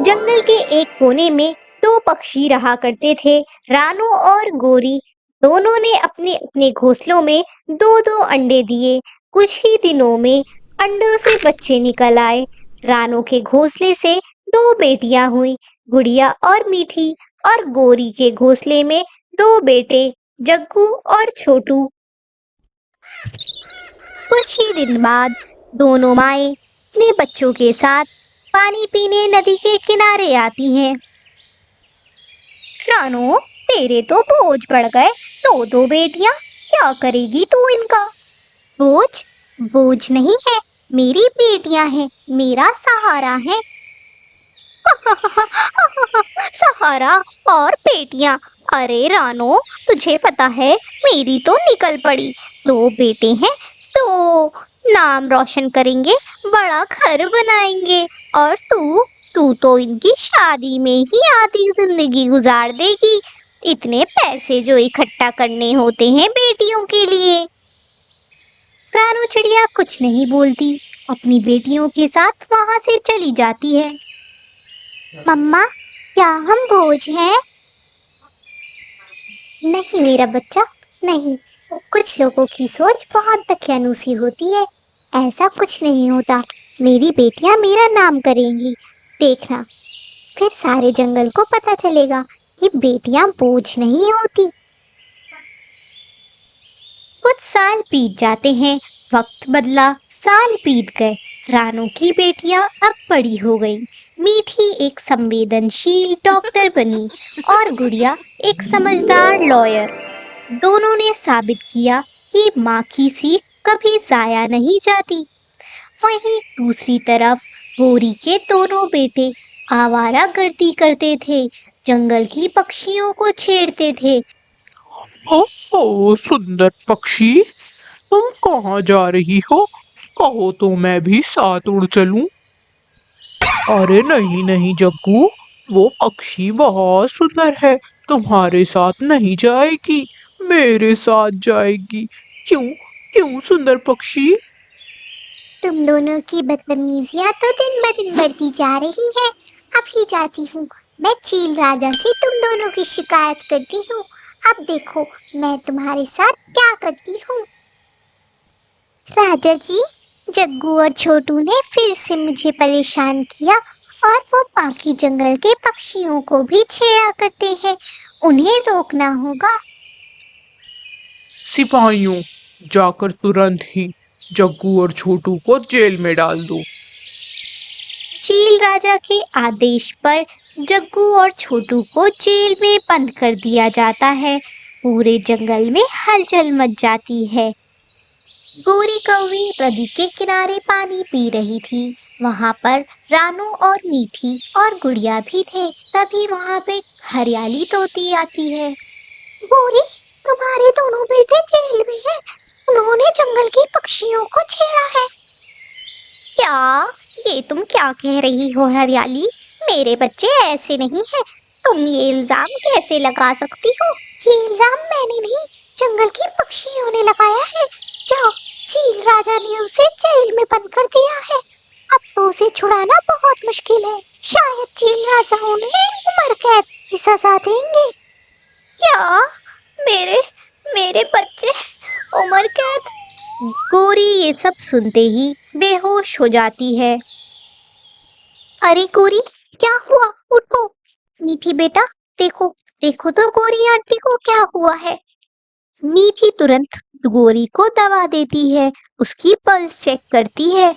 जंगल के एक कोने में दो पक्षी रहा करते थे। रानू और गोरी दोनों ने अपने अपने घोंसलों में दो दो अंडे दिए। कुछ ही दिनों में अंडों से बच्चे निकल आए। रानू के घोंसले से दो बेटियां हुई, गुड़िया और मीठी। और गोरी के घोंसले में दो बेटे, जग्गू और छोटू। कुछ ही दिन बाद दोनों माएं अपने बच्चों के साथ पानी पीने नदी के किनारे आती हैं। रानू, तेरे तो बोझ बढ़ गए। दो दो बेटियां, क्या करेगी तू इनका? बोझ? बोझ नहीं है, मेरी बेटियां हैं, मेरा सहारा है। सहारा और बेटियां? अरे रानो, तुझे पता है मेरी तो निकल पड़ी। दो बेटे हैं तो नाम रोशन करेंगे, बड़ा घर बनाएंगे। और तू तो इनकी शादी में ही आधी जिंदगी गुजार देगी। इतने पैसे जो इकट्ठा करने होते हैं बेटियों के लिए। रानू चिड़िया कुछ नहीं बोलती, अपनी बेटियों के साथ वहां से चली जाती है। मम्मा, क्या हम बोझ हैं? नहीं मेरा बच्चा, नहीं। कुछ लोगों की सोच बहुत दकियानूसी होती है। ऐसा कुछ नहीं होता। मेरी बेटियां मेरा नाम करेंगी, देखना। फिर सारे जंगल को पता चलेगा कि बेटियां बोझ नहीं होती। कुछ साल बीत जाते हैं, वक्त बदला, साल बीत गए। रानू की बेटियां अब बड़ी हो गईं। मीठी एक संवेदनशील डॉक्टर बनी और गुड़िया एक समझदार लॉयर। दोनों ने साबित किया कि माँ की सीख कभी जाया नहीं जाती। वहीं दूसरी तरफ गोरी के दोनों बेटे आवारागर्दी करते थे, जंगल की पक्षियों को छेड़ते थे। ओह सुंदर पक्षी, तुम कहाँ जा रही हो? कहो तो मैं भी साथ उड़ चलूं। अरे नहीं नहीं जग्गू, वो पक्षी बहुत सुंदर है, तुम्हारे साथ नहीं जाएगी, मेरे साथ जाएगी। क्यों? क्यों सुंदर पक्षी? तुम दोनों की बदतमीजियां तो दिन ब दिन बढ़ती जा रही है। अभी जाती हूँ, मैं चील राजा से तुम दोनों की शिकायत करती हूँ। अब देखो मैं तुम्हारे साथ क्या करती हूँ। राजा जी, जग्गू और छोटू ने फिर से मुझे परेशान किया और वो बाकी जंगल के पक्षियों को भी छेड़ा करते हैं। उन्हें रोकना होगा। सिपाहियों, जाकर तुरंत ही जग्गू और छोटू को जेल में डाल दो। चील राजा के आदेश पर जग्गू और छोटू को जेल में बंद कर दिया जाता है। पूरे जंगल में हलचल मच जाती है। गोरी कौवी नदी के किनारे पानी पी रही थी। वहां पर रानू और मीठी और गुड़िया भी थे। तभी वहां पे हरियाली तोती आती है। गोरी, तुम्हारे दोनों बेटे जेल में हैं। उन्होंने जंगल के पक्षियों को छेड़ा है। क्या? ये तुम क्या कह रही हो हरियाली? मेरे बच्चे ऐसे नहीं हैं। तुम ये इल्जाम कैसे लगा सकती हो? ये इल्जाम मैंने नहीं, जंगल के पक्षियों ने लगाया है। जाओ, चील राजा ने उसे जेल में बंद कर दिया है। अब तो उसे छुड़ाना बहुत मुश्किल है। शायद चील राजा उन्हें उम्र कैद की सजा देंगे। क्या? मेरे मेरे बच्चे उम्र कैद? गोरी ये सब सुनते ही बेहोश हो जाती है। अरे गोरी, क्या हुआ? उठो। मीठी बेटा, देखो, देखो तो गोरी आंटी को क्या हुआ है। मीठी तुरंत गोरी को दवा देती है, उसकी पल्स चेक करती है।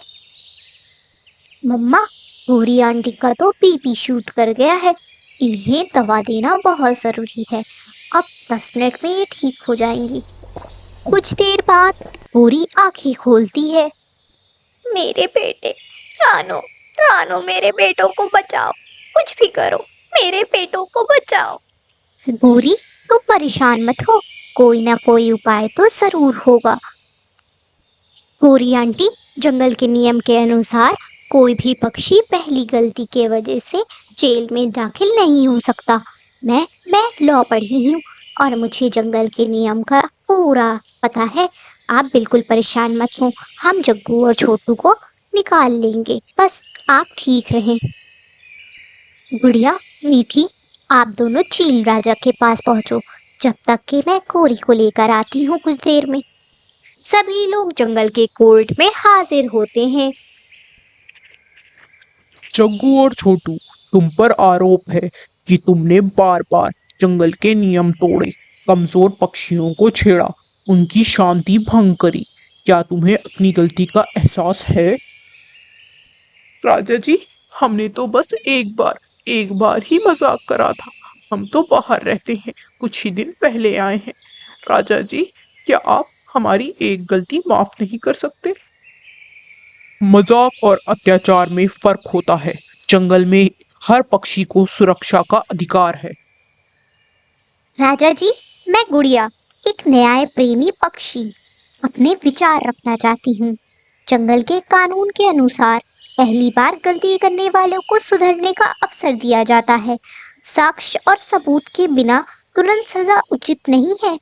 मम्मा, गोरी आंटी का तो बीपी शूट कर गया है। इन्हें दवा देना बहुत जरूरी है। अब 10 मिनट में ये ठीक हो जाएंगी। कुछ देर बाद गोरी आंखें खोलती है। मेरे बेटे, रानो, रानो, मेरे बेटों को बचाओ। कुछ भी करो, मेरे बेटों को बचाओ। गोरी, तुम परेशान मत हो, कोई ना कोई उपाय तो जरूर होगा। गोरी आंटी, जंगल के नियम के अनुसार कोई भी पक्षी पहली गलती के वजह से जेल में दाखिल नहीं हो सकता। मैं लॉ पढ़ी हूँ और मुझे जंगल के नियम का पूरा पता है। आप बिल्कुल परेशान मत हो, हम जग्गू और छोटू को निकाल लेंगे, बस आप ठीक रहें। गुड़िया, मीठी, आप दोनों चील राजा के पास पहुंचो जब तक कि मैं कोरी को लेकर आती हूँ कुछ देर में। सभी लोग जंगल के कोर्ट में हाजिर होते हैं। जग्गू और छोटू, तुम पर आरोप है कि तुमने बार बार जंगल के नियम तोड़े, कमजोर पक्षियों को छेड़ा, उनकी शांति भंग करी। क्या तुम्हें अपनी गलती का एहसास है? राजा जी, हमने तो बस एक बार ही मजाक करा था। हम तो बाहर रहते हैं, कुछ ही दिन पहले आए हैं। राजा जी, क्या आप हमारी एक गलती माफ नहीं कर सकते? मजाक और अत्याचार में फर्क होता है। जंगल में हर पक्षी को सुरक्षा का अधिकार है। राजा जी, मैं गुड़िया, एक न्याय प्रेमी पक्षी, अपने विचार रखना चाहती हूँ। जंगल के कानून के अनुसार पहली बार गलती करने वालों को सुधरने का अवसर दिया जाता है। साक्ष्य और सबूत के बिना तुरंत सजा उचित नहीं है।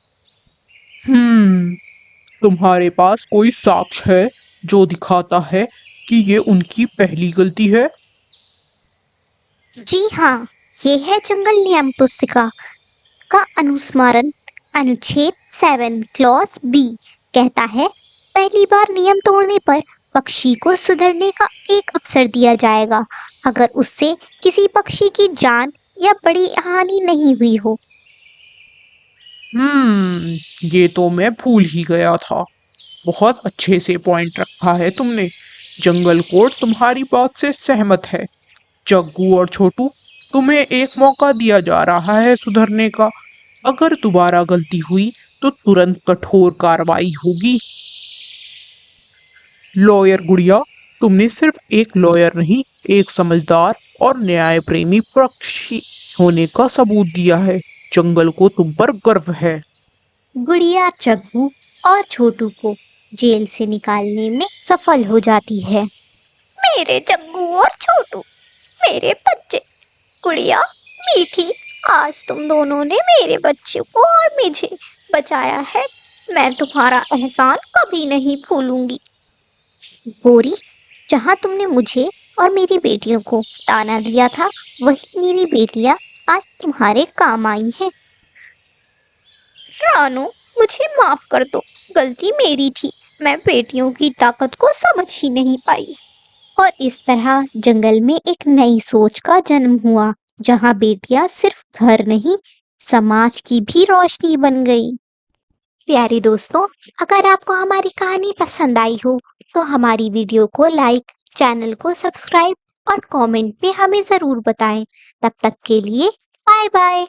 हम्म, तुम्हारे पास कोई साक्ष्य है जो दिखाता है कि ये उनकी पहली गलती है? जी हाँ, ये है जंगल नियम पुस्तिका का अनुस्मारण। अनुच्छेद 7 क्लॉज बी कहता है, पहली बार नियम तोड़ने पर पक्षी को सुधरने का एक अवसर दिया जाएगा अगर उससे किसी पक्षी की जान या बड़ी हानि नहीं हुई हो। ये तो मैं भूल ही गया था। बहुत अच्छे से पॉइंट रखा है तुमने। जंगल कोर्ट तुम्हारी बात से सहमत है। जग्गू और छोटू, तुम्हें एक मौका दिया जा रहा है सुधरने का। अगर दोबारा गलती हुई तो तुरंत कठोर कार्रवाई होगी। लॉयर गुड़िया, तुमने सिर्फ एक लॉयर नहीं, एक समझदार और न्याय प्रेमी पक्षी होने का सबूत दिया है। जंगल को तुम पर गर्व है। गुड़िया जग्गू और छोटू को जेल से निकालने में सफल हो जाती है। मेरे जग्गू और छोटू, मेरे बच्चे, गुड़िया, मीठी, आज तुम दोनों ने मेरे बच्चे को और मुझे बचाया है। मैं तुम्हारा एहसान कभी नहीं भूलूंगी। बोरी, जहाँ तुमने मुझे और मेरी बेटियों को ताना दिया था, वही मेरी बेटियां आज तुम्हारे काम आई हैं। रानो, मुझे माफ कर दो, गलती मेरी थी। मैं बेटियों की ताकत को समझ ही नहीं पाई। और इस तरह जंगल में एक नई सोच का जन्म हुआ, जहाँ बेटियां सिर्फ घर नहीं, समाज की भी रोशनी बन गई। प्यारे दोस्तों, अगर आपको हमारी कहानी पसंद आई हो तो हमारी वीडियो को लाइक, चैनल को सब्सक्राइब और कमेंट में हमें ज़रूर बताएं। तब तक के लिए बाय बाय।